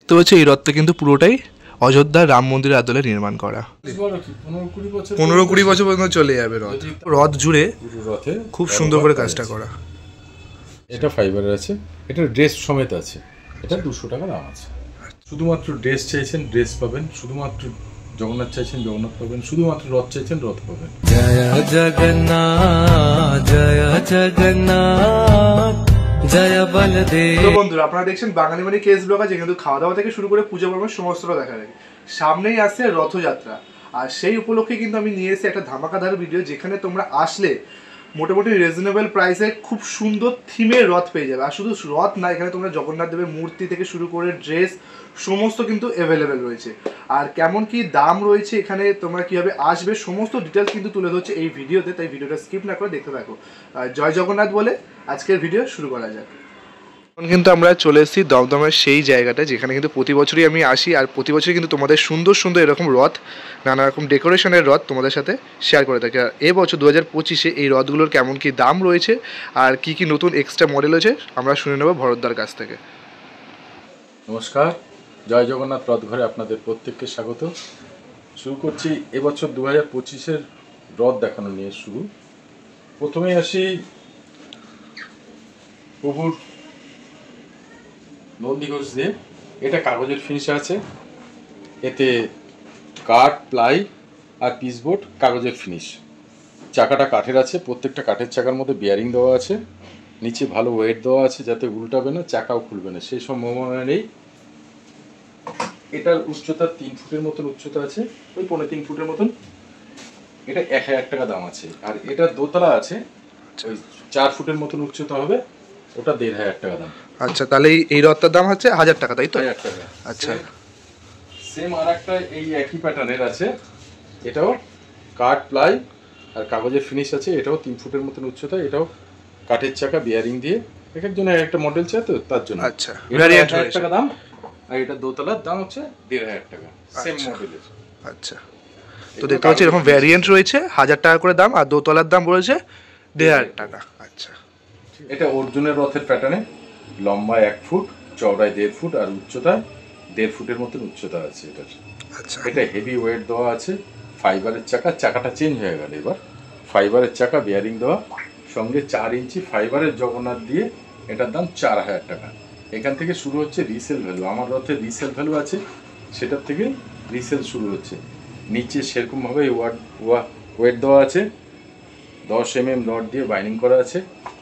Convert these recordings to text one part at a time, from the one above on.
তো হচ্ছে এই রথটা কিন্তু পুরোটাই অযোধ্যার রাম মন্দিরের আদলে নির্মাণ করা। 15-20 বছর পর্যন্ত চলে যাবে রথ। রথ জুড়ে রথে খুব সুন্দর করে কাজটা করা। এটা ফাইবারের আছে, এটা ড্রেস সমেত আছে, এটা 200 টাকা দাম আছে। শুধুমাত্র ড্রেস চাইছেন ড্রেস পাবেন, শুধুমাত্র জগন্নাথ চাইছেন জগন্নাথ পাবেন, শুধুমাত্র রথ চাইছেন রথ পাবেন। জয় জগন্নাথ জয় জগন্নাথ জয় বলদেব। তো বন্ধুরা, আপনারা দেখছেন বাঙালি মানে কেস ব্লগার, যেখানে খাওয়া দাওয়া থেকে শুরু করে পুজো পর্ব সমস্তটা দেখা যায়। সামনেই আসছে রথযাত্রা, আর সেই উপলক্ষে কিন্তু আমি নিয়ে এসেছি একটা ধামাকাদার ভিডিও, যেখানে তোমরা আসলে মোটামুটি রিজনেবল প্রাইসে খুব সুন্দর থিমের রথ পেয়ে যাবে। আর শুধু রথ না, এখানে তোমরা জগন্নাথ দেবের মূর্তি থেকে শুরু করে ড্রেস সমস্ত কিন্তু অ্যাভেলেবেল রয়েছে। আর কেমন কি দাম রয়েছে, এখানে তোমরা কীভাবে আসবে, সমস্ত ডিটেলস কিন্তু তুলে ধরছে এই ভিডিওতে, তাই ভিডিওটা স্কিপ না করে দেখতে থাকো। জয় জগন্নাথ বলে আজকের ভিডিও শুরু করা যাক। এখন কিন্তু আমরা চলে এসেছি দমদমের সেই জায়গাটা, যেখানে কিন্তু প্রতি বছরই আমি আসি, আর প্রতি বছরই কিন্তু তোমাদের সুন্দর সুন্দর এরকম রথ, নানা রকম ডেকোরেশনের রথ তোমাদের সাথে শেয়ার করে থাকি। আর এবছর 2025-এ এই রথগুলোর কেমন কি দাম রয়েছে আর কি কি নতুন এক্সট্রা মডেল হয়েছে আমরা শুনে নেব ভরতদার কাছ থেকে। নমস্কার, জয় জগন্নাথ রথ ঘরে আপনাদের প্রত্যেককে স্বাগত। শুরু করছি এবছর 2025-এর রথ দেখানো নিয়ে শুরু। প্রথমেই আসি প্রভুর নন্দীঘোষ দিয়ে। এটা কাগজের ফিনিশ আছে, এতে কাঠ, প্লাই আর পিসবোর্ড কাগজের ফিনিশ। চাকাটা কাঠের আছে, প্রত্যেকটা কাঠের চাকার মধ্যে বিয়ারিং দেওয়া আছে, নিচে ভালো ওয়েট দেওয়া আছে যাতে উল্টাবে না, চাকাও খুলবে না, সেই সম্ভাবনা নেই। এটার উচ্চতা 3 ফুটের মতন উচ্চতা আছে, ওই 3.5 ফুটের মতন। এটা 1000 টাকা দাম আছে। আর এটা দোতলা আছে, ওই 4 ফুটের মতন উচ্চতা হবে, ওটা 1500 টাকা দাম। আচ্ছা, তাহলে এই রথটার দাম হচ্ছে 1000 টাকা, তাই তো? 1000 টাকা। আচ্ছা, সেম আর একটা এই একই প্যাটার্নের আছে, এটাও কাঠ, প্লাই আর কাগজের ফিনিশ আছে, এটাও 3 ফুটের মতন উচ্চতা, এটাও কাঠের চাকা বিয়ারিং দিয়ে। এক একজনের একটা মডেল চাই তো, তার জন্য। আচ্ছা, এটা 1000 টাকা দাম, আর এটা দোতলার দাম হচ্ছে 1500 টাকা, সেম মডেলের। আচ্ছা, তো দেখতে পাচ্ছি এরকম ভ্যারিয়েন্ট রয়েছে, 1000 টাকা করে দাম, আর দোতলার দাম রয়েছে 1500 টাকা। আচ্ছা, এটা অর্জুনের রথের প্যাটার্নে, লম্বায় 1 ফুট, চওড়ায় 1.5 ফুট, আর উচ্চতায় 1.5 ফুটের মতন উচ্চতা আছে এটার। আচ্ছা, এটা হেভি ওয়েট দেওয়া আছে, ফাইবারের চাকা, চাকাটা চেঞ্জ হয়ে গেল এবার, ফাইবারের চাকা বিয়ারিং দেওয়া, সঙ্গে 4 ইঞ্চি ফাইবারের জগন্নাথ দিয়ে। এটার দাম 4000 টাকা। এখান থেকে শুরু হচ্ছে রিসেল ভ্যালু, আমার রথের রিসেল ভ্যালু আছে, সেটার থেকে রিসেল শুরু হচ্ছে। নিচে সেরকমভাবে ওয়েট দেওয়া আছে, 10 mm রড দিয়ে বাইন্ডিং করা আছে,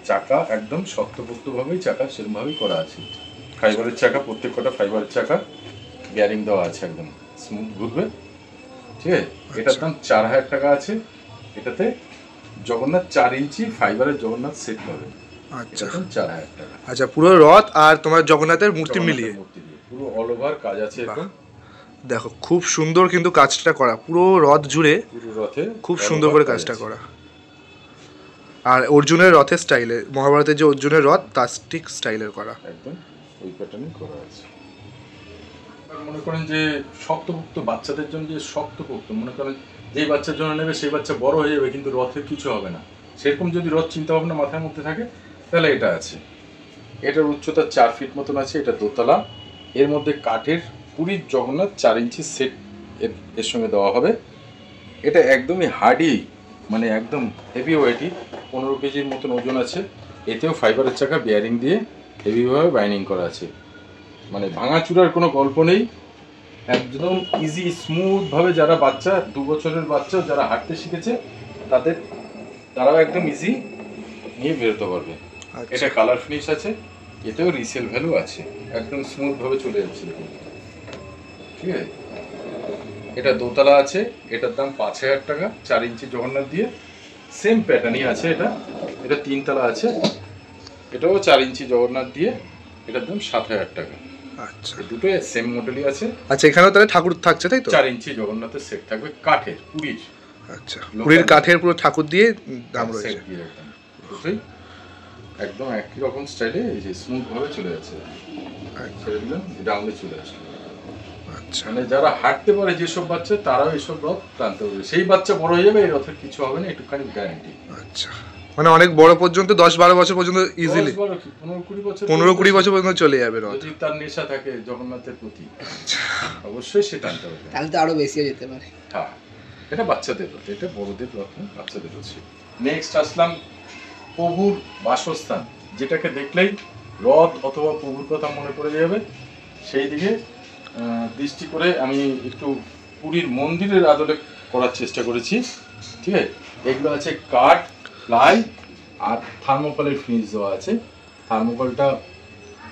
চাকা একদম শক্তপোক্তভাবেই চাকা সেরকমভাবেই করা আছে, ফাইবারের চাকা, প্রত্যেক কটা ফাইবারের চাকা বিয়ারিং দেওয়া আছে, একদম স্মুথ ঘুরবে, ঠিক আছে। এটার দাম 4000 টাকা আছে। এটাতে জগন্নাথ 4 ইঞ্চি ফাইবারের জগন্নাথ সেট পাবে। আচ্ছা, 4000 টাকা। আচ্ছা, পুরো রথ আর তোমার জগন্নাথের মূর্তি মিলিয়ে পুরো অল ওভার কাজ আছে এরকম। দেখো খুব সুন্দর কিন্তু কাজটা করা, পুরো রথ জুড়ে পুরো রথে খুব সুন্দর করে কাজটা করা। আর অর্জুনের রথের স্টাইলে, মহাভারতের যে অর্জুনের রথ তার ঠিক স্টাইলের করা, একদম ওই প্যাটার্নে করা আছে। মনে করেন যে শক্তপোক্ত বাচ্চাদের জন্য, যে শক্তপোক্ত মনে করেন যেই বাচ্চার জন্য নেবে সেই বাচ্চা বড় হয়ে যাবে কিন্তু রথের কিছু হবে না, সেরকম যদি রথ চিন্তা ভাবনা মাথার মধ্যে থাকে তাহলে এটা আছে। এটার উচ্চতা 4 ফিট মতন আছে, এটা দোতলা, এর মধ্যে কাঠের পুরীর জগন্নাথ 4 ইঞ্চি সেট এর সঙ্গে দেওয়া হবে। এটা একদমই হার্ডি, মানে একদম হেভি ওয়েটই, 15 কেজির মতন ওজন আছে। এতেও ফাইবারের চাকা বিয়ারিং দিয়ে হেভিভাবে বাইন্ডিং করা আছে, মানে ভাঙাচুরার কোনো গল্প নেই, একদম ইজি স্মুথভাবে। যারা বাচ্চা 2 বছরের বাচ্চা যারা হাঁটতে শিখেছে তারাও একদম ইজি নিয়ে বেরোতে পারবে। এটা কালার ফিনিশ আছে, এতেও রিসেল ভ্যালু আছে, একদম স্মুথভাবে চলে যাচ্ছে, ঠিক আছে। এটা দোতলা আছে, এটার দাম 5000 টাকা, 4 ইঞ্চি জগন্নাথ দিয়ে, সেম প্যাটার্নই আছে। এটা 3 তলা আছে, এটাও 4 ইঞ্চি জগন্নাথ দিয়ে, এটার দাম 7000 টাকা। আচ্ছা, দুটো সেম মডেলই আছে। আচ্ছা, এখানেও তাহলে ঠাকুর থাকছে, তাই তো? 4 ইঞ্চি জগন্নাথের সেট থাকবে, কাঠের, পুরীর। আচ্ছা, পুরীর কাঠের পুরো ঠাকুর দিয়ে দাম রয়েছে, দুটোই একদম একই রকম স্টাইলে, এই যে স্মুথ ভাবে চলে যাচ্ছে, ছেড়ে দিলাম ডাউনে চলে আসলো। আচ্ছা, মানে যারা হাঁটতে পারে যেসব বাচ্চা, তারাও এইসব রথ টানতে পারবে, সেই বাচ্চা বড় হয়ে যাবে, এই রথের কিছু হবে না, একটুখানি গ্যারান্টি। আচ্ছা, মানে অনেক বড় পর্যন্ত 10-12 বছর পর্যন্ত ইজিলি 15-20 বছর পর্যন্ত চলে যাবে রথ। যদি তার নেশা থাকে জগন্নাথের প্রতি অবশ্যই সে টানতে পারবে, তাহলে তো আরো বেশিও যেতে পারে। হ্যাঁ এটা বাচ্চাদের রথ, এটা বড়দের রথ না, বাচ্চাদের রথ। নেক্সট আসলাম প্রভুর বাসস্থান, যেটাকে দেখলেই রথ অথবা প্রভুর কথা মনে পড়ে যাবে। সেই দিকে দৃষ্টি করে আমি একটু পুরীর মন্দিরের আদলে করার চেষ্টা করেছি। ঠিক আছে, এগুলো আছে কাঠ, প্লাই আর থার্মোকলের ফিনিশ দেওয়া আছে। থার্মোকলটা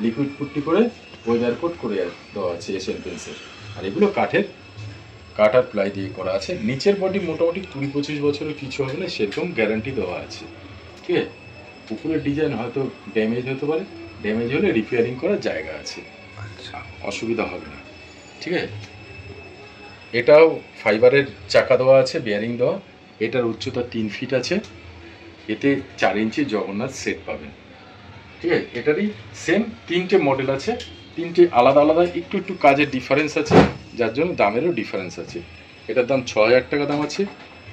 লিকুইড পুট্টি করে ওয়েদার কোট করে দেওয়া আছে এশিয়ান পেন্টসের, আর এগুলো কাঠের, কাঠ আর প্লাই দিয়ে করা আছে। নিচের বডি মোটামুটি 20-25 বছরের কিছু হবে না, সেরকম গ্যারান্টি দেওয়া আছে। ঠিক আছে, উপরের ডিজাইন হয়তো ড্যামেজ হতে পারে, ড্যামেজ হলে রিপেয়ারিং করার জায়গা আছে, আচ্ছা অসুবিধা হবে না। ঠিক আছে, এটাও ফাইবারের চাকা দেওয়া আছে, বেয়ারিং দেওয়া। এটার উচ্চতা 3 ফিট আছে, এতে 4 ইঞ্চি জগন্নাথ সেট পাবেন। ঠিক আছে, এটারই সেম 3টে মডেল আছে, 3টে আলাদা আলাদা একটু একটু কাজের ডিফারেন্স আছে, যার জন্য দামেরও ডিফারেন্স আছে। এটার দাম 6,000 টাকা দাম আছে,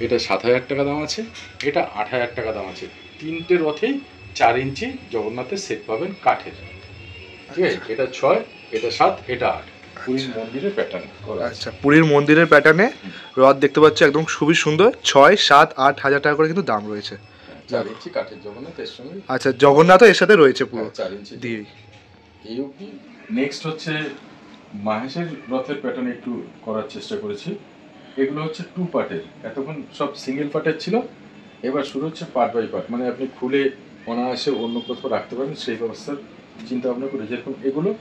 এটা 7,000 টাকা দাম আছে, এটা 8,000 টাকা দাম আছে। 3টে রথেই 4 ইঞ্চি জগন্নাথের সেট পাবেন কাঠের। ঠিক আছে, এটা 6, এটা 7, এটা 8। পুরীর মন্দিরের প্যাটার্ন করা আছে। আচ্ছা, পুরীর মন্দিরের প্যাটার্নে রথ দেখতে পাচ্ছ, একদম খুবই সুন্দর। 6, 7, 8 হাজার টাকা করে কিন্তু দাম রয়েছে। 4 ইঞ্চি কাঠের জগন্নাথ এর সঙ্গে। আচ্ছা, জগন্নাথও এর সাথে রয়েছে পুরো 4 ইঞ্চি দিয়ে। এই অবধি। নেক্সট হচ্ছে মাহেশের রথের প্যাটার্ন একটু করার চেষ্টা করেছি। এগুলো হচ্ছে 2 পার্টের, এতক্ষণ সব সিঙ্গেল পার্টের ছিল, এবার শুরু হচ্ছে পার্ট বাই পার্ট, মানে আপনি খুলে অনায়াসে অন্য কোথাও রাখতে পারেন সেই ব্যবস্থার চিন্তা ভাবনা করে। যেরকম এগুলো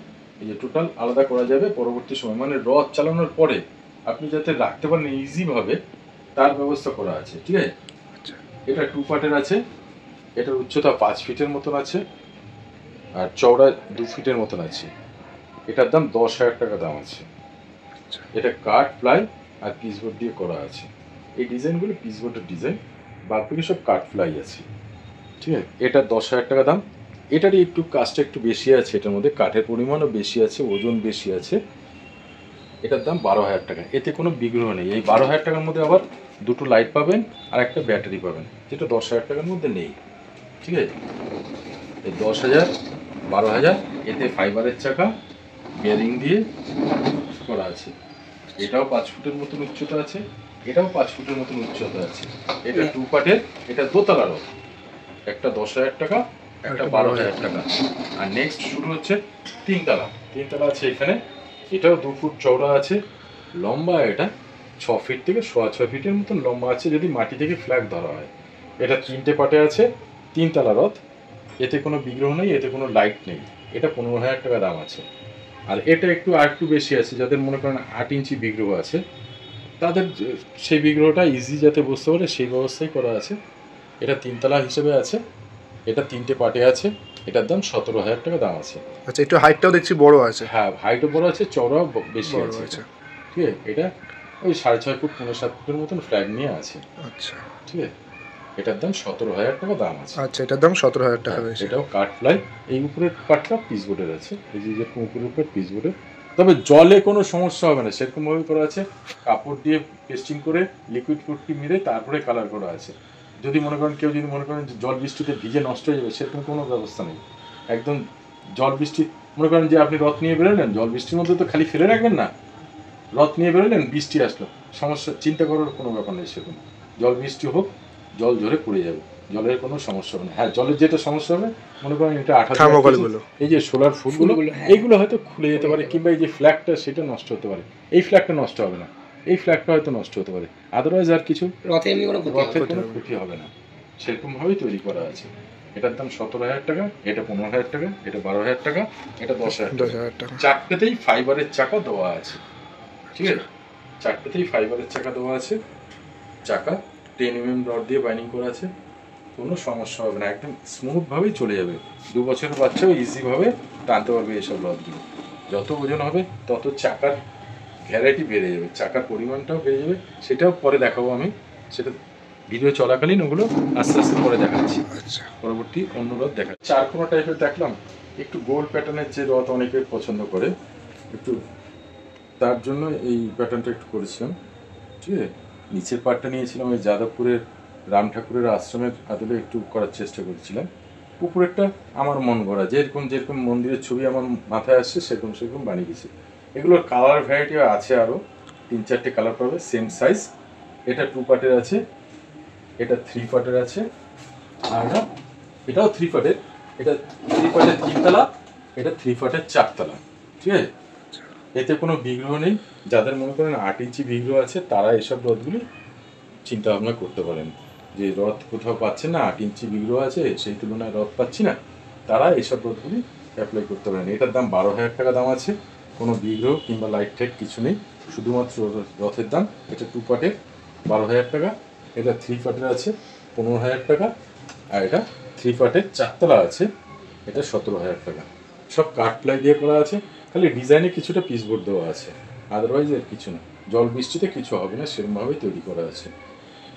এই যে টোটাল আলাদা করা যাবে পরবর্তী সময়, মানে রথ চালানোর পরে আপনি যাতে রাখতে পারেন ইজিভাবে, তার ব্যবস্থা করা আছে। ঠিক আছে, এটা 2 পার্টের আছে, এটার উচ্চতা 5 ফিটের মতন আছে আর চওড়া 2 ফিটের মতন আছে। এটার দাম 10,000 টাকা দাম আছে। এটা কাঠ, প্লাই আর পিসবোর্ড দিয়ে করা আছে। এই ডিজাইনগুলো পিসবোর্ডের ডিজাইন, বাকি সব কাঠ প্লাই আছে। ঠিক আছে, এটা 10,000 টাকা দাম। এটারই একটু কাজটা একটু বেশি আছে, এটার মধ্যে কাঠের পরিমাণও বেশি আছে, ওজন বেশি আছে। এটার দাম 12,000 টাকা। এতে কোনো বিগ্রহ নেই। এই 12,000 টাকার মধ্যে আবার 2টো লাইট পাবেন আর একটা ব্যাটারি পাবেন, যেটা 10,000 টাকার মধ্যে নেই। ঠিক আছে, এই 10,000, 12,000, এতে ফাইবারের চাকা বেয়ারিং দিয়ে করা আছে। এটাও 5 ফুটের মতন উচ্চতা আছে, এটাও 5 ফুটের মতন উচ্চতা আছে। এটা 2 পার্টের, এটা দোতলা রথ, একটা 10,000 টাকা, একটা 12,000 টাকা। আর নেক্সট শুরু হচ্ছে 3 তলা। 3 তলা আছে এখানে, এটাও 2 ফুট চওড়া আছে, লম্বা এটা 6 ফিট থেকে 6.5 ফিটের মতন লম্বা আছে যদি মাটি থেকে ফ্ল্যাগ ধরা হয়। এটা 3টে পার্টে আছে, 3 তলা রথ। এতে কোনো বিগ্রহ নেই, এতে কোনো লাইট নেই। এটা 15,000 টাকা দাম আছে। আর এটা একটু আর একটু বেশি আছে, যাদের মনে করেন 8 ইঞ্চি বিগ্রহ আছে, তাদের সেই বিগ্রহটা ইজি যাতে বসতে পারে সেই ব্যবস্থাই করা আছে। এটা 3 তলা হিসেবে আছে, এটা 3টে পার্টে আছে, এটার দাম 17,000 টাকা দাম আছে। আচ্ছা, একটু হাইটটাও দেখছি বড় আছে। হ্যাঁ, হাইটও বড় আছে, চওড়াও বেশি বড় আছে। আছে। ঠিক আছে, এটা ওই 6.5 ফুট 7 ফুটের মতন ফ্ল্যাগ নিয়ে আছে। আচ্ছা, ঠিক আছে, এটার দাম 17,000 টাকা দাম আছে। আচ্ছা, এটার দাম 17,000 টাকা রয়েছে। এটাও কাঠ প্লাই। এই উপরের পার্টটা পিসবোর্ডের আছে, এই যে উপরের উপর পিসবোর্ডের। তবে জলে কোনো সমস্যা হবে না, সেরকমভাবে করা আছে। কাপড় দিয়ে পেস্টিং করে লিকুইড পুট্টি মেরে তারপরে কালার করা আছে। যদি মনে করেন কেউ যদি মনে করেন জল বৃষ্টিতে ভিজে নষ্ট হয়ে যাবে, সেরকম কোনো ব্যবস্থা নেই। একদম জল বৃষ্টি, মনে করেন যে আপনি রথ নিয়ে বেরোলেন, জল বৃষ্টির মধ্যে তো খালি ফেলে রাখবেন না। রথ নিয়ে বেরোলেন, বৃষ্টি আসলো, সমস্যা চিন্তা করার কোনো ব্যাপার নেই। সেরকম জল বৃষ্টি হোক, জল ঝরে পড়ে যাবে, জলের কোনো সমস্যা হবে না। হ্যাঁ, জলের যেটা সমস্যা হবে, মনে করেন এটা 18 এই যে সোলার ফুলগুলো, এইগুলো হয়তো খুলে যেতে পারে, কিংবা এই যে ফ্ল্যাগটা সেটা নষ্ট হতে পারে। এই ফ্ল্যাগটা নষ্ট হবে না, এই ফ্ল্যাগটা হয়তো নষ্ট হতে পারে, আদারওয়াইজ আর কিছু রথে এমনি কোনো রথের কোনো ক্ষতি হবে না। সেরকম ভাবেই তৈরি করা আছে। এটার দাম 17,000 টাকা, এটা 15,000 টাকা, এটা 12,000 টাকা, এটা 10,000 টাকা। 4টেতেই ফাইবারের চাকা দেওয়া আছে। ঠিক আছে, 4টেতেই ফাইবারের চাকা দেওয়া আছে। চাকা 10 mm রড দিয়ে বাইন্ডিং করা আছে, কোনো সমস্যা হবে না, একদম স্মুথভাবেই চলে যাবে। 2 বছরের বাচ্চাও ইজিভাবে টানতে পারবে এইসব রথগুলো। যত ওজন হবে তত চাকার ভ্যারাইটি বেড়ে যাবে, চাকার পরিমাণটাও বেড়ে যাবে। সেটাও পরে দেখাবো আমি, সেটা ভিডিও চলাকালীন ওগুলো আস্তে আস্তে পরে দেখাচ্ছি। আচ্ছা, পরবর্তী অন্য রথ দেখাচ্ছি। 4 কোনা টাইপের দেখলাম, একটু গোল প্যাটার্নের যে রথ অনেকে পছন্দ করে, একটু তার জন্য এই প্যাটার্নটা একটু করেছিলাম। ঠিক আছে, নিচের পার্টটা নিয়েছিলাম ওই যাদবপুরের রাম ঠাকুরের আশ্রমের আদলে একটু করার চেষ্টা করেছিলাম। উপরেরটা আমার মন গড়া, যেরকম যেরকম মন্দিরের ছবি আমার মাথায় আসছে সেরকম সেরকম বানিয়ে গেছি। এগুলোর কালার ভ্যারাইটি আছে, আরও 3-4টে কালার পাবে, সেম সাইজ। এটা 2 পার্টের আছে, এটা 3 পার্টের আছে, আর এটাও 3 পার্টের। এটা 3 পার্টের 3 তলা, এটা 3 পার্টের 4 তলা। ঠিক আছে, এতে কোনো বিগ্রহ নেই। যাদের মনে করেন 8 ইঞ্চি বিগ্রহ আছে তারা এসব রথগুলি চিন্তা ভাবনা করতে পারেন, যে রথ কোথাও পাচ্ছেন না, 8 ইঞ্চি বিগ্রহ আছে সেই তুলনায় রথ পাচ্ছি না, তারা এইসব রথগুলি অ্যাপ্লাই করতে পারেন। এটার দাম 12,000 টাকা দাম আছে, কোনো বিগ্রহ কিংবা লাইট টাইট কিছু নেই, শুধুমাত্র রথের দাম। এটা 2 পার্টের 12,000 টাকা, এটা 3 পার্টের আছে 15,000 টাকা, আর এটা 3 পার্টের 4 তলা আছে, এটা 17,000 টাকা। সব কাঠ প্লাই দিয়ে করা আছে, খালি ডিজাইনে কিছুটা পিসবোর্ড দেওয়া আছে, আদারওয়াইজ এর কিছু না। জল বৃষ্টিতে কিছু হবে না, সেরকমভাবেই তৈরি করা আছে।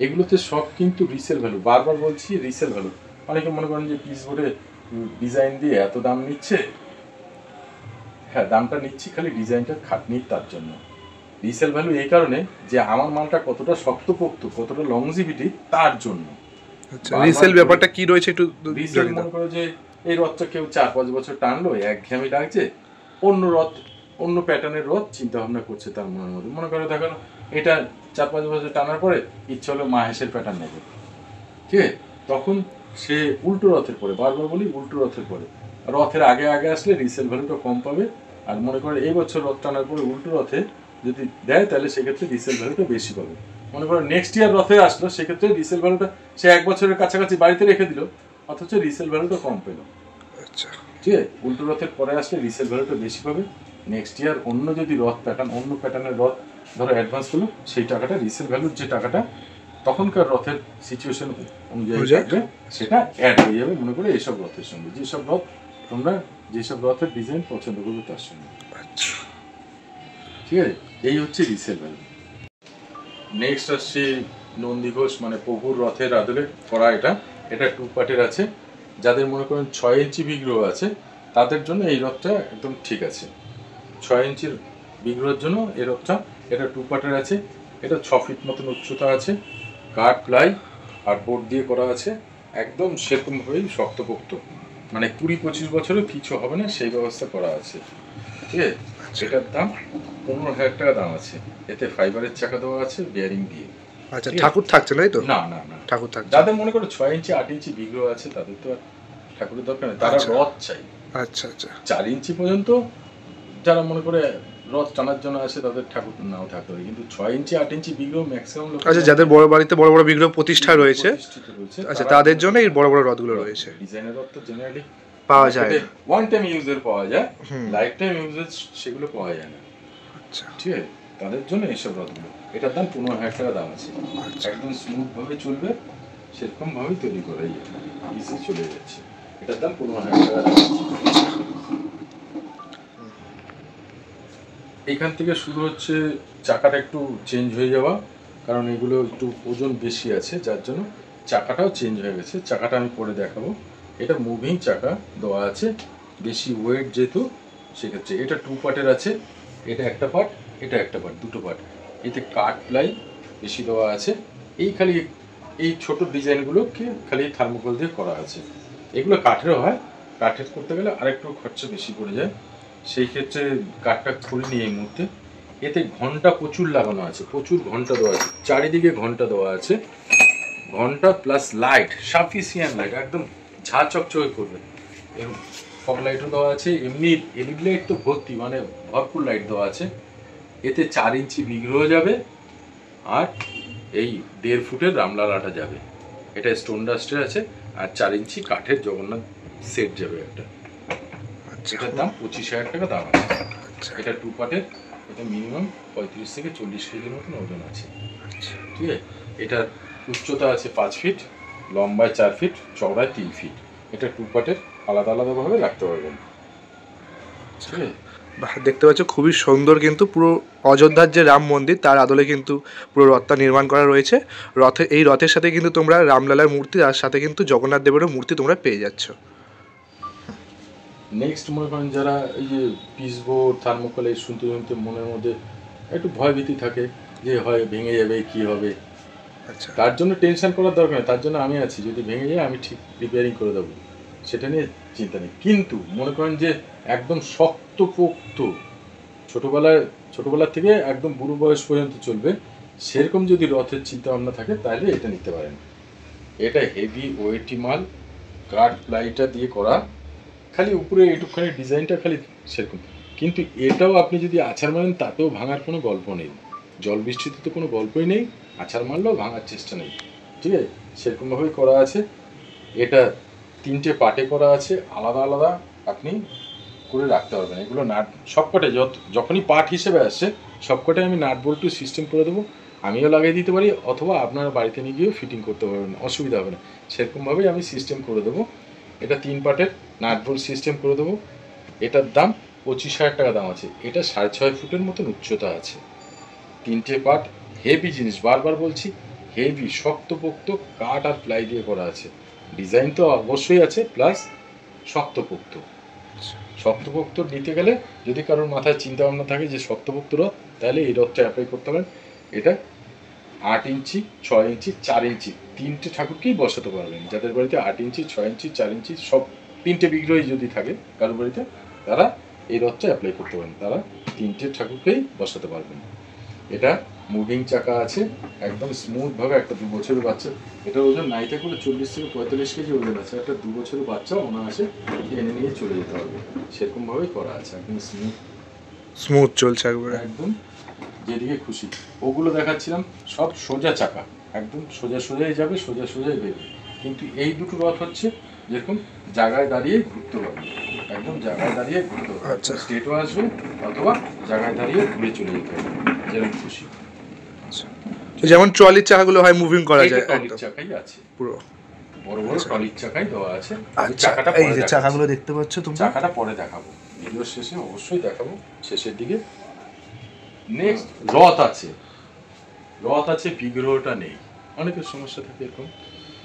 এগুলোতে সব কিন্তু রিসেল ভ্যালু, বারবার বলছি রিসেল ভ্যালু। অনেকে মনে করেন যে পিসবোর্ডে ডিজাইন দিয়ে এত দাম নিচ্ছে, হ্যাঁ দামটা নিচ্ছি খালি ডিজাইনটা খাটনি, তার জন্য। রিসেল ভ্যালু এই কারণে যে আমার মালটা কতটা শক্তপোক্ত, কতটা লংজিভিটি, তার জন্য। আচ্ছা, রিসেল ব্যাপারটা কি রয়েছে একটু রিসেল মনে করো যে এই রথটা কেউ 4-5 বছর টানলো, একঘেয়েমি লাগছে, অন্য রথ, অন্য প্যাটার্নের রথ চিন্তা ভাবনা করছে তার মনের মধ্যে। মনে করো দেখো এটা 4-5 বছর টানার পরে ইচ্ছে হলো মাহেশের প্যাটার্ন নেবে, ঠিক আছে, তখন সে উল্টো রথের পরে, বারবার বলি উল্টো রথের পরে, রথের আগে আগে আসলে রিসেল ভ্যালুটা কম পাবে। আর মনে করে এই বছর রথ টানার পরে উল্টো রথে যদি দেয় তাহলে সেক্ষেত্রে রিসেল ভ্যালুটা বেশি পাবে। মনে করো নেক্সট ইয়ার রথে আসলো, সেক্ষেত্রে রিসেল ভ্যালুটা সে 1 বছরের কাছাকাছি বাড়িতে রেখে দিল, অথচ রিসেল ভ্যালুটা কম পেল। আচ্ছা, ঠিক আছে, উল্টো রথের পরে আসলে রিসেল ভ্যালুটা বেশি পাবে। নেক্সট ইয়ার অন্য যদি রথ প্যাটার্ন, অন্য প্যাটার্নের রথ ধরো অ্যাডভান্স হলো, সেই টাকাটা রিসেল ভ্যালুর যে টাকাটা তখনকার রথের সিচুয়েশন অনুযায়ী থাকবে, সেটা অ্যাড হয়ে যাবে। মনে করে এইসব রথের সঙ্গে, যেসব রথ তোমরা যেসব রথের ডিজাইন পছন্দ করবে তার সঙ্গে। আচ্ছা, ঠিক আছে, এই হচ্ছে রিসেল ভ্যালু। নেক্সট আসছে নন্দী ঘোষ, মানে প্রভুর রথের আদলে করা। এটা 2 পার্টের আছে। যাদের মনে করেন 6 ইঞ্চি বিগ্রহ আছে তাদের জন্য এই রথটা একদম ঠিক আছে। 6 ইঞ্চির বিগ্রহের জন্য এই রথটা, এটা 2 পার্টের আছে। এটা 6 ফিট মতন উচ্চতা আছে, কাঠ প্লাই আর বোর্ড দিয়ে করা আছে, একদম সেরকমভাবেই শক্তপোক্ত, মানে 20-25 বছরে কিছু হবে না সেই ব্যবস্থা করা আছে। ঠিক আছে, এটার দাম 15,000 টাকা দাম আছে। এতে ফাইবারের চাকা দেওয়া আছে বিয়ারিং দিয়ে। আচ্ছা, ঠাকুর থাকছে না, এই তো? না না না, ঠাকুর থাকছে। যাদের মনে করো 6 ইঞ্চি 8 ইঞ্চি বিগ্রহ আছে তাদের তো আর ঠাকুরের দরকার নেই, তারা রথ চাই। আচ্ছা আচ্ছা, 4 ইঞ্চি পর্যন্ত যারা মনে করে রথ টানার জন্য আসে তাদের ঠাকুর নাও থাকতে হবে, কিন্তু 6 ইঞ্চি 8 ইঞ্চি বিগ্রহ ম্যাক্সিমাম লোক। আচ্ছা, যাদের বড় বাড়িতে বড় বড় বিগ্রহ প্রতিষ্ঠা রয়েছে, আচ্ছা, তাদের জন্য এই বড় বড় রথগুলো রয়েছে। ডিজাইনের রথ তো জেনারেলি পাওয়া যায়, ওয়ান টাইম ইউজের পাওয়া যায়, লাইফ টাইম ইউজের সেগুলো পাওয়া যায় না। আচ্ছা, ঠিক আছে, তাদের জন্য এইসব রথগুলো। এটার দাম 15,000 টাকা দাম আছে। একদম স্মুথ ভাবে চলবে, সেরকম ভাবেই তৈরি করা ইজি চলে যাচ্ছে। এটার দাম 15,000 টাকা দাম আছে। এখান থেকে শুরু হচ্ছে চাকাটা একটু চেঞ্জ হয়ে যাওয়া, কারণ এগুলো একটু ওজন বেশি আছে, যার জন্য চাকাটাও চেঞ্জ হয়ে গেছে। চাকাটা আমি পরে দেখাবো। এটা মুভিং চাকা দেওয়া আছে, বেশি ওয়েট যেহেতু, সেক্ষেত্রে এটা 2 পার্টের আছে। এটা একটা পার্ট, এটা একটা পার্ট, দুটো পার্ট। এতে কাঠ প্লাই বেশি দেওয়া আছে। খালি এই ছোট ডিজাইনগুলোকে খালি থার্মোকল দিয়ে করা আছে। এগুলো কাঠেরও হয়, কাঠের করতে গেলে আরেকটু খরচা বেশি পড়ে যায়, সেই ক্ষেত্রে কাঠটা খুলিনি এই মুহূর্তে। এতে ঘন্টা প্রচুর লাগানো আছে, প্রচুর ঘন্টা দেওয়া আছে, চারিদিকে ঘন্টা দেওয়া আছে। ঘন্টা প্লাস লাইট, সাফিসিয়েন্ট লাইট, একদম ঝা চকচকে করবে। এরকম ফগ লাইটও দেওয়া আছে, এমনি এলইডি লাইট তো ভর্তি, মানে ভরপুর লাইট দেওয়া আছে। এতে 4 ইঞ্চি বিগ্রহ যাবে, আর এই 1.5 ফুটের রামলালাটা যাবে। এটা স্টোন ডাস্টের আছে, আর 4 ইঞ্চি কাঠের জগন্নাথ সেট যাবে একটা। এটার দাম 25,000 টাকা দাম আছে। এটা 2 পার্টের, এটা মিনিমাম 35 থেকে 40 কেজির মতন ওজন আছে। ঠিক আছে, এটার উচ্চতা আছে 5 ফিট, লম্বায় 4 ফিট, চওড়ায় 3 ফিট। এটা 2 পার্টের, আলাদা আলাদাভাবে রাখতে পারবেন। ঠিক আছে, দেখতে পাচ্ছ খুবই সুন্দর, কিন্তু পুরো অযোধ্যার যে রাম মন্দির তার আদলে কিন্তু পুরো রথটা নির্মাণ করা রয়েছে। এই রথের সাথে কিন্তু তোমরা রামলালার মূর্তি, আর সাথে কিন্তু জগন্নাথ দেবেরও মূর্তি তোমরা পেয়ে যাচ্ছ। নেক্সট মনে করেন যারা এই যে পিসবোর্ড থার্মোকল এই শুনতে শুনতে মনের মধ্যে একটু ভয়ভীতি থাকে যে হয় ভেঙে যাবে, কি হবে, আচ্ছা তার জন্য টেনশন করার দরকার নেই, তার জন্য আমি আছি, যদি ভেঙে যায় আমি ঠিক রিপেয়ারিং করে দেবো, সেটা নিয়ে চিন্তা নেই। কিন্তু মনে করেন যে একদম শক্তপোক্ত ছোটোবেলার থেকে একদম বুড়ো বয়স পর্যন্ত চলবে, সেরকম যদি রথের চিন্তা ভাবনা থাকে তাহলে এটা নিতে পারেন। এটা হেভি ওয়েটি মাল, কাঠ প্লাইটা দিয়ে করা, খালি উপরে একটুখানি ডিজাইনটা খালি সেরকম। কিন্তু এটাও আপনি যদি আছাড় মারেন তাতেও ভাঙার কোনো গল্প নেই, জল বৃষ্টিতে তো কোনো গল্পই নেই, আছাড় মারলেও ভাঙার চেষ্টা নেই, ঠিক আছে? সেরকমভাবেই করা আছে। এটা 3টে পার্টে করা আছে, আলাদা আলাদা আপনি করে রাখতে পারবেন। এগুলো নাট সবকটে যখনই পার্ট হিসেবে আসছে সবকটাই আমি নাট বল্টু সিস্টেম করে দেবো, আমিও লাগিয়ে দিতে পারি, অথবা আপনারা বাড়িতে নিয়ে গিয়েও ফিটিং করতে পারবেন, অসুবিধা হবে না। সেরকমভাবেই আমি সিস্টেম করে দেবো। এটা 3 পার্টের নাট বোল্ট সিস্টেম করে দেবো। এটার দাম 25,000 টাকা দাম আছে। এটা 6.5 ফুটের মতন উচ্চতা আছে। 3টে পার্ট, হেভি জিনিস, বারবার বলছি হেভি, শক্তপোক্ত কাঠ আর প্লাই দিয়ে করা আছে। ডিজাইন তো অবশ্যই আছে, প্লাস শক্তপোক্ত। শক্তপোক্ত নিতে গেলে যদি কারোর মাথায় চিন্তা ভাবনা থাকে যে শক্তপোক্ত রথ, তাহলে এই রথটা অ্যাপ্লাই করতে পারেন। এটা 8 ইঞ্চি, 6 ইঞ্চি, 4 ইঞ্চি 3টে ঠাকুরকেই বসাতে পারবেন। যাদের বাড়িতে 8 ইঞ্চি, 6 ইঞ্চি, 4 ইঞ্চি সব 3টে বিগ্রহই যদি থাকে কারোর বাড়িতে, তারা এই রথটা অ্যাপ্লাই করতে পারেন, তারা 3টে ঠাকুরকেই বসাতে পারবেন। এটা মুভিং চাকা আছে, একদম স্মুথভাবে। একটা 2 বছরের বাচ্চা, এটার ওজন নাইতে করে 40 থেকে 45 কেজি ওজন আছে। একটা 2 বছরের বাচ্চা অনায়াসে এনে নিয়ে চলে যেতে হবে, সেরকমভাবেই করা আছে। একদম স্মুথ চলছে একবারে, একদম যেদিকে খুশি। ওগুলো দেখাচ্ছিলাম সব সোজা চাকা, একদম সোজাই যাবে, সোজাই বেরবে। কিন্তু এই দুটো রথ হচ্ছে যেরকম জায়গায় দাঁড়িয়ে ঘুরতে পারবে, একদম জায়গায় দাঁড়িয়ে ঘুরতে পারবে। আচ্ছা। স্ট্রেটও আসবে অথবা জায়গায় দাঁড়িয়ে ঘুরে চলে যেতে হবে, যেরকম খুশি। যেমন ট্রলির চাকাগুলো হয় মুভিং করা যায়, ট্রলির চাকাই আছে, পুরো বড় বড় ট্রলির চাকাই দেওয়া আছে। আচ্ছা, এই যে চাকাগুলো দেখতে পাচ্ছ তোমরা, চাকাটা পরে দেখাবো, ভিডিওর শেষে অবশ্যই দেখাবো, শেষের দিকে। নেক্সট রথ আছে, বিগ্রহটা নেই। অনেকের সমস্যা থাকে এরকম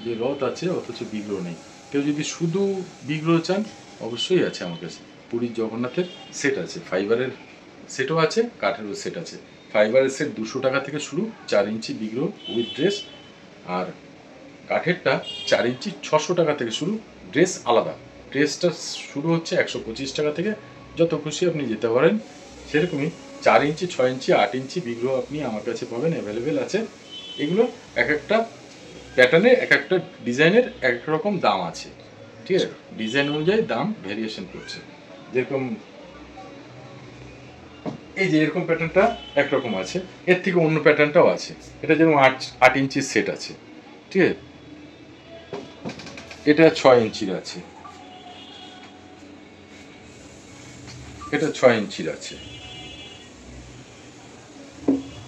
যে রথ আছে অথচ বিগ্রহ নেই। কেউ যদি শুধু বিগ্রহ চান, অবশ্যই আছে আমার কাছে। পুরীর জগন্নাথের সেট আছে, ফাইবারের সেটও আছে, কাঠেরও সেট আছে। ফাইবারের সেট 200 টাকা থেকে শুরু, 4 ইঞ্চি বিগ্রহ উইথ ড্রেস। আর কাঠেরটা 4 ইঞ্চি 600 টাকা থেকে শুরু, ড্রেস আলাদা। ড্রেসটা শুরু হচ্ছে 125 টাকা থেকে, যত খুশি আপনি যেতে পারেন। সেরকমই 4 ইঞ্চি, 6 ইঞ্চি, 8 ইঞ্চি বিগ্রহ আপনি আমার কাছে পাবেন, অ্যাভেলেবেল আছে। এগুলো এক একটা প্যাটার্নে, এক একটা ডিজাইনের এক এক রকম দাম আছে, ঠিক আছে? ডিজাইন অনুযায়ী দাম ভেরিয়েশন করছে। যেরকম এই যে এরকম প্যাটার্নটা একরকম আছে, এর থেকে অন্য প্যাটার্নটাও আছে। এটা যেরকম 8 ইঞ্চির সেট আছে, ঠিক আছে? এটা 6 ইঞ্চির আছে, এটা 6 ইঞ্চির আছে,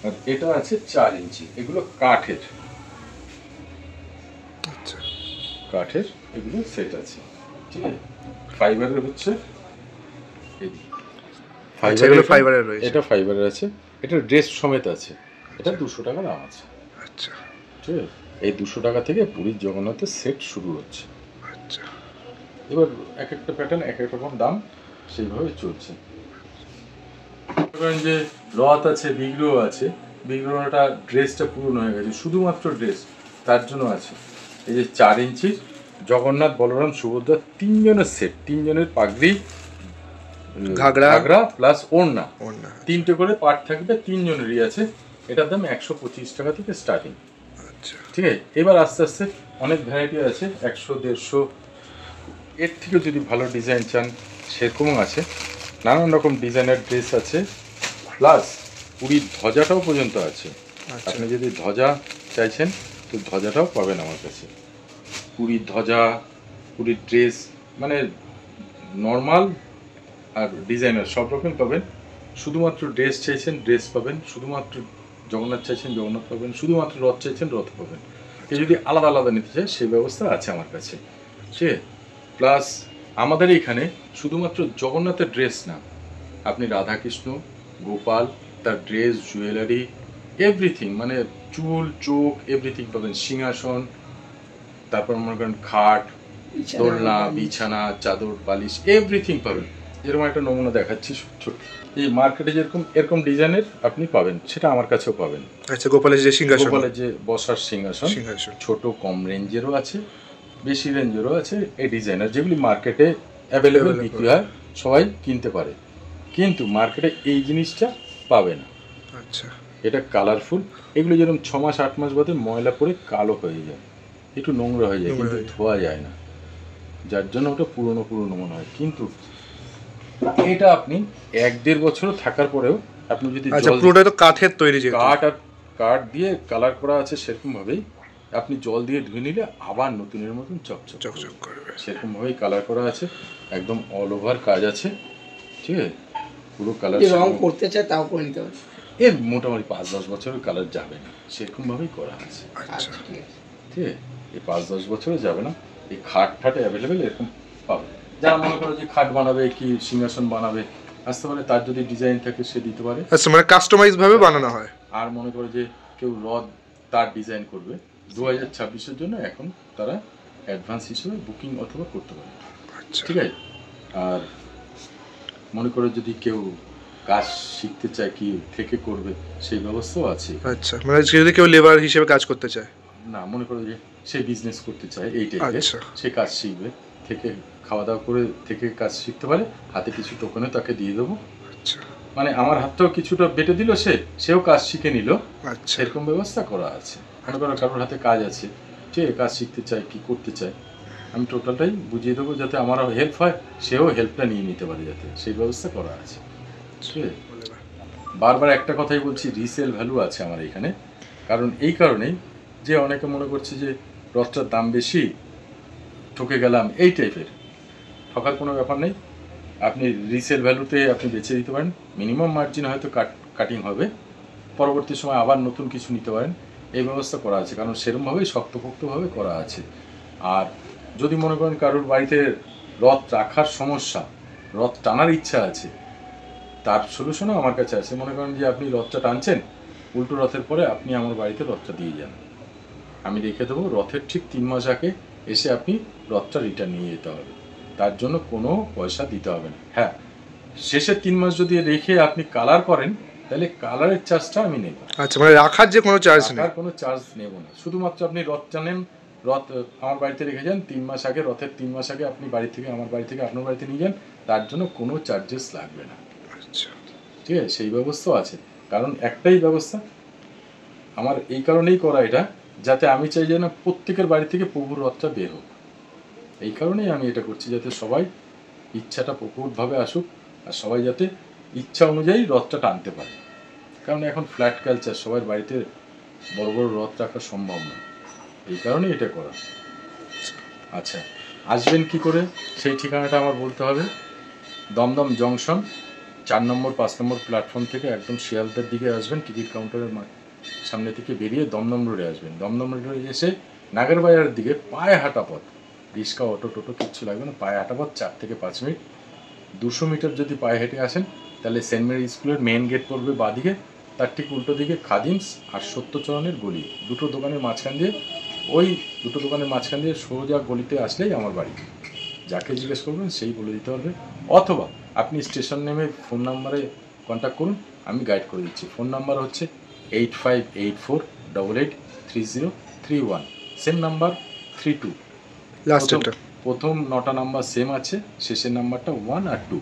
আর এটা আছে 4 ইঞ্চি। এগুলো কাঠের, কাঠের এগুলো সেট আছে, ঠিক আছে? ফাইবারের হচ্ছে ফাইবারের রয়েছে, এটা ফাইবারের আছে, এটা ড্রেস সমেত আছে। এটা 200 টাকা দাম আছে। আচ্ছা, ঠিক আছে? এই 200 টাকা থেকে পুরীর জগন্নাথের সেট শুরু হচ্ছে। আচ্ছা, এবার এক একটা প্যাটার্ন এক এক রকম দাম, সেইভাবে চলছে। যে রথ আছে, বিগ্রহ আছে, বিগ্রহটা ড্রেসটা পুরনো হয়ে গেছে, শুধুমাত্র ড্রেস, তার জন্য আছে এই যে 4 ইঞ্চির জগন্নাথ, বলরাম, সুভদ্রা 3 জনের সেট, 3 জনের পাগড়ি, ঘাগরা প্লাস ওড়না, 3টে করে পার্ট থাকবে, 3 জনেরই আছে। এটার দাম 125 টাকা থেকে স্টার্টিং। আচ্ছা, ঠিক আছে? এবার আস্তে আস্তে অনেক ভ্যারাইটি আছে, 100, 150, এর থেকে যদি ভালো ডিজাইন চান সেরকমও আছে। নানান রকম ডিজাইনের ড্রেস আছে, প্লাস পুরীর ধ্বজাটাও পর্যন্ত আছে। আপনি যদি ধ্বজা চাইছেন তো ধ্বজাটাও পাবেন আমার কাছে। পুরীর ধ্বজা, পুরীর ড্রেস, মানে নর্মাল আর ডিজাইনার সব রকম পাবেন। শুধুমাত্র ড্রেস চাইছেন ড্রেস পাবেন, শুধুমাত্র জগন্নাথ চাইছেন জগন্নাথ পাবেন, শুধুমাত্র রথ চাইছেন রথ পাবেন। কেউ যদি আলাদা আলাদা নিতে চায় সেই ব্যবস্থা আছে আমার কাছে, ঠিক আছে? প্লাস আমাদের এখানে শুধুমাত্র জগন্নাথের ড্রেস না, আপনি রাধাকৃষ্ণ, গোপাল, তার ড্রেস, জুয়েলারি, এভরিথিং, মানে চুল, চোখ, এভরিথিং পাবেন। সিংহাসন, তারপর মনে করেন খাট, দোলনা, বিছানা, চাদর, বালিশ, এভরিথিং পাবেন। এরকম একটা নমুনা দেখাচ্ছি ছোট। এই মার্কেটে যেরকম এরকম ডিজাইনের আপনি পাবেন, সেটা আমার কাছেও পাবেন। আচ্ছা, গোপালের যে সিংহাসন, গোপালের যে বসার সিংহাসন, সিংহাসন ছোট কম রেঞ্জেরও আছে, বেশি রেঞ্জেরও আছে। এই ডিজাইনার যেগুলি মার্কেটে অ্যাভেলেবেল বিক্রি হয়, সবাই কিনতে পারে, কিন্তু মার্কেটে এই জিনিসটা পাবে না। আচ্ছা, এটা কালারফুল। এগুলো যেরকম 6 মাস 8 মাস বাদে ময়লা পড়ে কালো হয়ে যায়, একটু নোংরা হয়ে যায়, কিন্তু ধোয়া যায় না, যার জন্য ওটা পুরনো পুরনো মনে হয়। কিন্তু এটা আপনি 1-1.5 বছর থাকার পরেও আপনি যদি আচ্ছা, পুরোটা তো কাঠের তৈরি, যে কাঠ দিয়ে কালার করা আছে, সেরকম ভাবেই আপনি জল দিয়ে ধুয়ে নিলে আবার নতুনের মতন চকচক চকচক করবে, সেরকম ভাবেই কালার করা আছে। একদম অল ওভার কাজ আছে, ঠিক আছে, পুরো কালার। যদি রং করতে চায় তাও করে নিতে পারে। এর মোটামুটি 5-10 বছরের কালার যাবে না, সেরকম ভাবেই করা আছে। আচ্ছা, ঠিক আছে। ঠিক আছে, এই 5-10 বছরে যাবে না। এই খাট ঠাটে অ্যাভেলেবেল এরকম পাবে। যারা মনে করো যে খাট বানাবে কি সিংহাসন বানাবে আসতে পারে, তার যদি ডিজাইন থাকে সে দিতে পারে। আচ্ছা, মানে কাস্টমাইজ ভাবে বানানো হয়। আর মনে করো যে কেউ রড তার ডিজাইন করবে 2026-এর জন্য, এখন তারা অ্যাডভান্স হিসেবে বুকিং অথবা করতে পারে। আচ্ছা, ঠিক আছে। আর মনে করো যদি কেউ কাজ শিখতে চায়, কি থেকে করবে, সেই ব্যবস্থাও আছে। আচ্ছা, মানে যদি কেউ লেবার হিসেবে কাজ করতে চায়, না মনে করো যে সে বিজনেস করতে চায় এই টাইপের, আচ্ছা, সে কাজ শিখবে, থেকে খাওয়া দাওয়া করে থেকে কাজ শিখতে পারে, হাতে কিছু টোকেনও তাকে দিয়ে দেবো। আচ্ছা, মানে আমার হাতটাও কিছুটা বেটে দিল, সেও কাজ শিখে নিল, আচ্ছা, সেরকম ব্যবস্থা করা আছে। মনে করো কারোর হাতে কাজ আছে, সে কাজ শিখতে চায়, কি করতে চায়, আমি টোটালটাই বুঝিয়ে দেবো, যাতে আমারও হেল্প হয়, সেও হেল্পটা নিয়ে নিতে পারে, যাতে সেই ব্যবস্থা করা আছে। ঠিক আছে। বারবার একটা কথাই বলছি, রিসেল ভ্যালু আছে আমার এখানে। কারণ এই কারণেই যে অনেকে মনে করছে যে রথটার দাম বেশি, ঠকে গেলাম, এই টাইপের ঠকার কোনো ব্যাপার নেই। আপনি রিসেল ভ্যালুতে আপনি বেছে দিতে পারেন, মিনিমাম মার্জিন হয়তো কাটিং হবে, পরবর্তী সময় আবার নতুন কিছু নিতে পারেন, এই ব্যবস্থা করা আছে। কারণ সেরকমভাবেই শক্তপোক্তভাবে করা আছে। আর যদি মনে করেন কারোর বাড়িতে রথ রাখার সমস্যা, রথ টানার ইচ্ছা আছে, তার সলিউশনও আমার কাছে আছে। মনে করেন যে আপনি রথটা টানছেন, উল্টো রথের পরে আপনি আমার বাড়িতে রথটা দিয়ে যান, আমি রেখে দেবো, রথের ঠিক 3 মাস আগে এসে আপনি রথটা রিটার্ন নিয়ে যেতে হবে, তার জন্য কোনো পয়সা দিতে হবে না। হ্যাঁ, শেষের 3 মাস যদি রেখে আপনি কালার করেন, তাহলে কালারের চার্জটা আমি নেব। আচ্ছা, মানে রাখার যে কোনো চার্জ নেই, রাখার কোনো চার্জ নেব না, শুধুমাত্র আপনি রথ টানেন, রথ আমার বাড়িতে রেখে যান 3 মাস আগে, রথের 3 মাস আগে আপনি বাড়ি থেকে আমার বাড়ি থেকে আপনার বাড়িতে নিয়ে যান, তার জন্য কোনো চার্জেস লাগবে না। আচ্ছা, ঠিক আছে, সেই ব্যবস্থাও আছে। কারণ একটাই ব্যবস্থা আমার এই কারণেই করা এটা, যাতে আমি চাই যেন প্রত্যেকের বাড়ি থেকে প্রভুর রথটা বের হোক। এই কারণেই আমি এটা করছি, যাতে সবাই ইচ্ছাটা প্রকটভাবে আসুক, আর সবাই যাতে ইচ্ছা অনুযায়ী রথটা টানতে পারে। কারণ এখন ফ্ল্যাট কালচার, সবার বাড়িতে বড় বড় রথ রাখা সম্ভব না, এই কারণেই এটা করা। আচ্ছা, আসবেন কি করে সেই ঠিকানাটা আমার বলতে হবে। দমদম জংশন 4 নম্বর 5 নম্বর প্ল্যাটফর্ম থেকে একদম শিয়ালদার দিকে আসবেন, টিকিট কাউন্টারের সামনে থেকে বেরিয়ে দমদম রোডে আসবেন। দমদম রোডে এসে নাগেরবাজারের দিকে পায়ে হাঁটা পথ, রিক্সা অটো টোটো কিচ্ছু লাগবে না, পায়ে হাঁটা পথ 4 থেকে 5 মিনিট। 200 মিটার যদি পায়ে হেঁটে আসেন, তাহলে সেন্ট মেরি স্কুলের মেন গেট পড়বে বাঁদিকে, তার ঠিক উল্টো দিকে খাদিমস আর সত্যচরণের গলি, দুটো দোকানের মাঝখান দিয়ে, ওই দুটো দোকানের মাঝখান দিয়ে সোজা গলিতে আসলেই আমার বাড়ি। যাকে জিজ্ঞেস করবেন সেই বলে দিতে পারবে, অথবা আপনি স্টেশন নেমে ফোন নাম্বারে কন্ট্যাক্ট করুন, আমি গাইড করে দিচ্ছি। ফোন নাম্বার হচ্ছে 8584883031, সেম নাম্বার 32, লাস্টেরটা। প্রথম 9টা নাম্বার সেম আছে, শেষের নাম্বারটা 1 আর 2,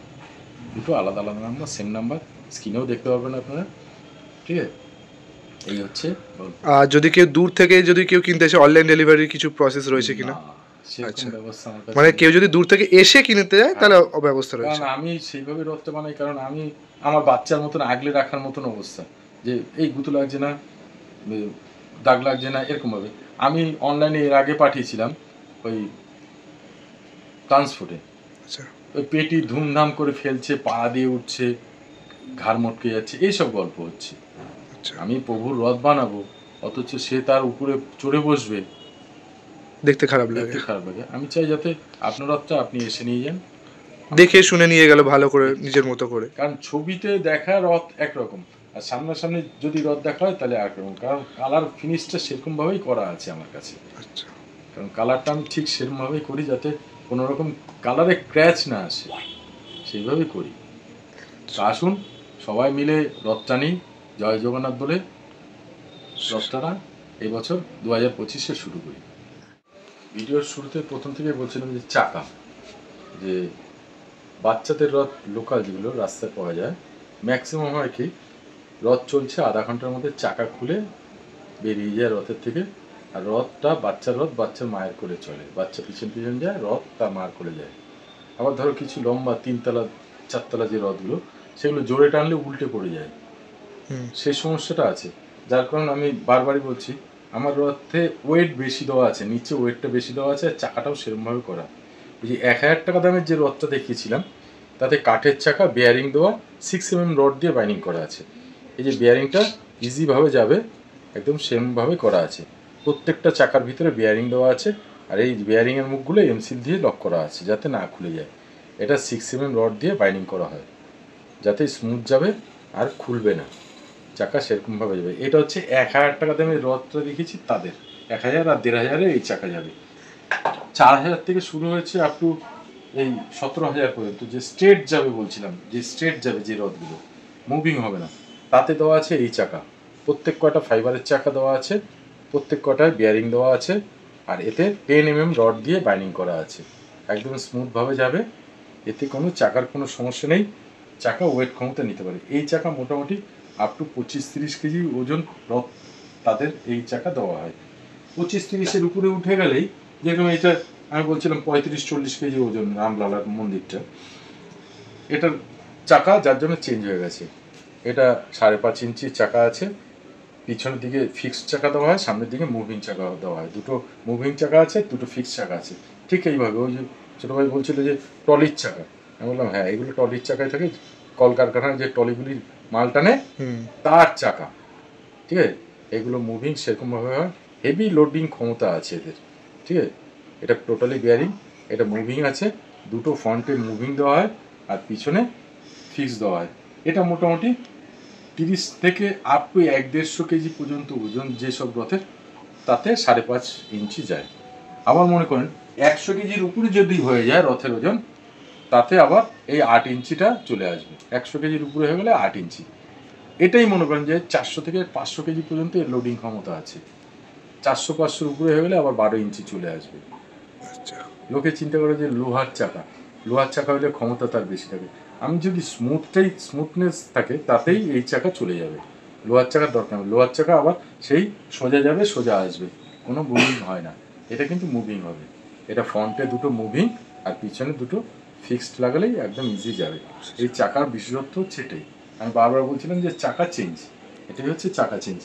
দুটো আলাদা আলাদা নাম্বার, সেম নাম্বার, স্ক্রিনেও দেখতে পারবেন আপনারা। ঠিক আছে, এই হচ্ছে। আর যদি কেউ দূর থেকে যদি কেউ কিনতে আসে, অনলাইন ডেলিভারির কিছু প্রসেস রয়েছে কিনা? সেরকম ব্যবস্থা আমার কাছে মানে কেউ যদি দূর থেকে এসে কিনতে যায়, তাহলে ব্যবস্থা রয়েছে। কারণ আমি সেইভাবে রথটা বানাই, কারণ আমি আমার বাচ্চার মতন আগলে রাখার মতন অবস্থা, যে এই গুঁতো লাগছে না, দাগ লাগছে না, এরকম ভাবে। আমি অনলাইনে এর আগে পাঠিয়েছিলাম ওই ট্রান্সপোর্টে, আচ্ছা, ওই পেটি ধুমধাম করে ফেলছে, পা দিয়ে উঠছে, ঘাড় মটকে যাচ্ছে, এইসব গল্প হচ্ছে। আচ্ছা, আমি প্রভুর রথ বানাবো, অথচ সে তার উপরে চড়ে বসবে, দেখতে খারাপ লাগে। দেখতে খারাপ লাগে। আমি চাই যাতে আপনার রথটা আপনি এসে নিয়ে যান, দেখে শুনে নিয়ে গেল ভালো করে, নিজের মতো করে। কারণ ছবিতে দেখা রথ একরকম, আর সামনাসামনি যদি রথ দেখা হয় তাহলে একরকম, কারণ কালার ফিনিশটা সেরকমভাবেই করা আছে আমার কাছে। আচ্ছা, কারণ কালারটা আমি ঠিক সেরকমভাবেই করি, যাতে কোনো রকম কালারে ক্র্যাচ না আসে, সেইভাবেই করি। তা আসুন সবাই মিলে রথ টানি, জয় জগন্নাথ বলে রথ টানা এই বছর 2025-এ শুরু করি। ভিডিওর শুরুতে প্রথম থেকে বলছিলাম যে চাকা, যে বাচ্চাদের রথ লোকাল যেগুলো রাস্তায় পাওয়া যায়, ম্যাক্সিমাম হয় কি রথ চলছে আধা ঘন্টার মধ্যে চাকা খুলে বেরিয়ে যায় রথের থেকে, আর রথটা বাচ্চার রথ বাচ্চার মায়ের করে চলে, বাচ্চা পিছন পিছন যায়, রথ তার মার করে যায়। আবার ধরো কিছু লম্বা 3তলা 4তলা যে রথগুলো, সেগুলো জোরে টানলে উল্টে পড়ে যায়, সেই সমস্যাটা আছে। যার কারণে আমি বারবারই বলছি আমার রথে ওয়েট বেশি দেওয়া আছে, নিচে ওয়েটটা বেশি দেওয়া আছে, আর চাকাটাও সেরকমভাবে করা। এই যে 1000 টাকা দামের যে রথটা দেখিয়েছিলাম তাতে কাঠের চাকা বেয়ারিং দেওয়া 6 mm রড দিয়ে বাইন্ডিং করা আছে। এই যে বেয়ারিংটা ইজিভাবে যাবে, একদম সেমভাবে করা আছে। প্রত্যেকটা চাকার ভিতরে বেয়ারিং দেওয়া আছে, আর এই বেয়ারিংয়ের মুখগুলো এমসিল দিয়ে লক করা আছে যাতে না খুলে যায়। এটা 6 mm রড দিয়ে বাইন্ডিং করা হয় যাতে স্মুথ যাবে আর খুলবে না, চাকা সেরকমভাবে যাবে। এটা হচ্ছে 1000 টাকা দামের রথটা দেখেছি তাদের, 1000 আর 1500-এ এই চাকা যাবে। 4000 থেকে শুরু হয়েছে আপ টু এই 17000 পর্যন্ত, যে স্ট্রেট যাবে বলছিলাম, যে স্ট্রেট যাবে যে রথগুলো মুভিং হবে না, তাতে দেওয়া আছে এই চাকা। প্রত্যেক কয়টা ফাইবারের চাকা দেওয়া আছে, প্রত্যেক কটায় বেয়ারিং দেওয়া আছে, আর এতে 10 mm রড দিয়ে বাইন্ডিং করা আছে, একদম স্মুথভাবে যাবে, এতে কোনো চাকার কোনো সমস্যা নেই, চাকা ওয়েট ক্ষমতা নিতে পারে। এই চাকা মোটামুটি আপ টু 25-30 কেজি ওজন রথ তাদের এই চাকা দেওয়া হয়। 25-30-এর উপরে উঠে গেলেই, যেরকম এটা আমি বলছিলাম 35-40 কেজি ওজন রামলালার মন্দিরটা, এটার চাকা যার জন্য চেঞ্জ হয়ে গেছে। এটা 5.5 ইঞ্চির চাকা আছে, পিছনের দিকে ফিক্সড চাকা দেওয়া হয়, সামনের দিকে মুভিং চাকা দেওয়া হয়। দুটো মুভিং চাকা আছে, দুটো ফিক্সড চাকা আছে। ঠিক এইভাবে ওই যে ছোটো ভাই বলছিল যে টলির চাকা, আমি বললাম হ্যাঁ এগুলো টলির চাকায় থাকে, কলকারখানায় যে টলিগুলির মাল টানে তার চাকা, ঠিক আছে। এগুলো মুভিং সেরকমভাবে হয়, হেভি লোডিং ক্ষমতা আছে এদের, ঠিক আছে। এটা টোটালি বেয়ারিং, এটা মুভিং আছে, দুটো ফ্রন্টে মুভিং দেওয়া হয় আর পিছনে ফিক্স দেওয়া হয়। এটা মোটামুটি 30 থেকে আপ টু 1-150 কেজি পর্যন্ত ওজন যেসব রথের, তাতে 5.5 ইঞ্চি যায়। আবার মনে করেন 100 কেজির উপরে যদি হয়ে যায় রথের ওজন, তাতে আবার এই 8 ইঞ্চিটা চলে আসবে। 100 কেজির উপরে হয়ে গেলে 8 ইঞ্চি। এটাই মনে করেন যে 400 থেকে 500 কেজি পর্যন্ত এর লোডিং ক্ষমতা আছে। 400-500-র উপরে হয়ে গেলে আবার 12 ইঞ্চি চলে আসবে। লোকে চিন্তা করে যে লোহার চাকা হলে ক্ষমতা তার বেশি থাকে। আমি যদি স্মুথনেস থাকে তাতেই এই চাকা চলে যাবে, লোহার চাকার দরকার নেই। লোহার চাকা আবার সেই সোজা যাবে, সোজা আসবে, কোনো মুভিং হয় না। এটা কিন্তু মুভিং হবে, এটা ফ্রন্টে দুটো মুভিং আর পিছনে দুটো ফিক্সড লাগালেই একদম ইজি যাবে। এই চাকার বিশেষত্ব হচ্ছে এটাই। আমি বারবার বলছিলাম যে চাকা চেঞ্জ, এটাই হচ্ছে চাকা চেঞ্জ,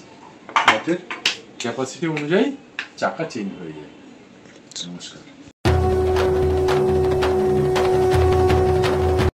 রথের ক্যাপাসিটি অনুযায়ী চাকা চেঞ্জ হয়ে যায়। নমস্কার।